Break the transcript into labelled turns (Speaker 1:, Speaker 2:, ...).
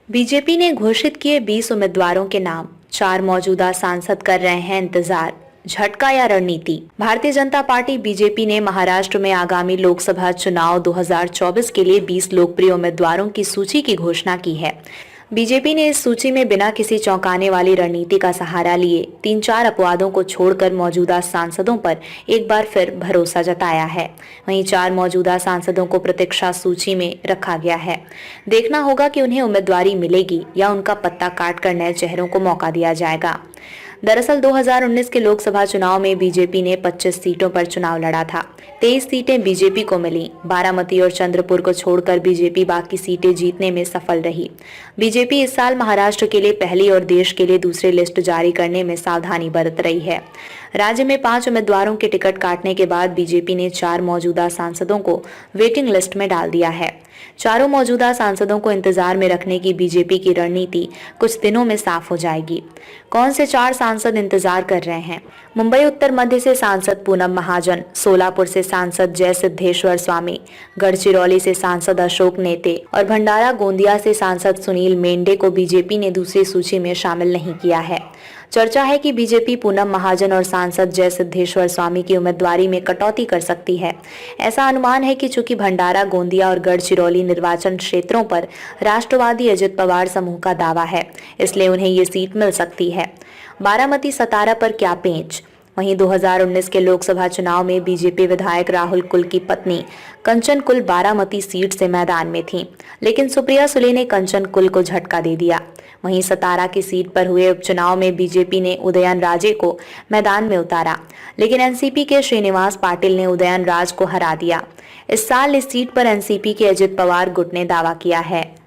Speaker 1: BJP ने घोषित किए 20 उम्मीदवारों के नाम, 4 मौजूदा सांसद कर रहे हैं इंतजार। झटका या रणनीति? भारतीय जनता पार्टी बीजेपी ने महाराष्ट्र में आगामी लोकसभा चुनाव 2024 के लिए 20 लोकप्रिय उम्मीदवारों की सूची की घोषणा की है। बीजेपी ने इस सूची में बिना किसी चौंकाने वाली रणनीति का सहारा लिए 3-4 अपवादों को छोड़कर मौजूदा सांसदों पर एक बार फिर भरोसा जताया है। वहीं 4 मौजूदा सांसदों को प्रतीक्षा सूची में रखा गया है। देखना होगा कि उन्हें उम्मीदवारी मिलेगी या उनका पत्ता काटकर नए चेहरों को मौका दिया जाएगा। दरअसल 2019 के लोकसभा चुनाव में बीजेपी ने 25 सीटों पर चुनाव लड़ा था। 23 सीटें बीजेपी को मिली। बारामती और चंद्रपुर को छोड़कर बीजेपी बाकी सीटें जीतने में सफल रही। बीजेपी इस साल महाराष्ट्र के लिए पहली और देश के लिए दूसरी लिस्ट जारी करने में सावधानी बरत रही है। राज्य में 5 उम्मीदवारों के टिकट काटने के बाद बीजेपी ने 4 मौजूदा सांसदों को वेटिंग लिस्ट में डाल दिया है। चारों मौजूदा सांसदों को इंतजार में रखने की बीजेपी की रणनीति कुछ दिनों में साफ हो जाएगी। कौन से 4 सांसद इंतजार कर रहे हैं? मुंबई उत्तर मध्य से सांसद पूनम महाजन, सोलापुर से सांसद जय सिद्धेश्वर स्वामी, गढ़चिरौली से सांसद अशोक नेते और भंडारा गोंदिया से सांसद सुनील मेंढे को बीजेपी ने दूसरी सूची में शामिल नहीं किया है। चर्चा है कि बीजेपी पूनम महाजन और सांसद जय सिद्धेश्वर स्वामी की उम्मीदवारी में कटौती कर सकती है। ऐसा अनुमान है कि चूंकि भंडारा गोंदिया और गढ़चिरौली निर्वाचन क्षेत्रों पर राष्ट्रवादी अजित पवार समूह का दावा है, इसलिए उन्हें ये सीट मिल सकती है। बारामती सतारा पर क्या पेंच? वहीं 2019 के लोकसभा चुनाव में बीजेपी विधायक राहुल कुल की पत्नी कंचन कुल बारामती सीट से मैदान में थीं, लेकिन सुप्रिया सुले ने कंचन कुल को झटका दे दिया। वहीं सतारा की सीट पर हुए उपचुनाव में बीजेपी ने उदयन राजे को मैदान में उतारा, लेकिन एनसीपी के श्रीनिवास पाटिल ने उदयन राज को हरा दिया। इस साल इस सीट पर एनसीपी के अजित पवार गुट ने दावा किया है।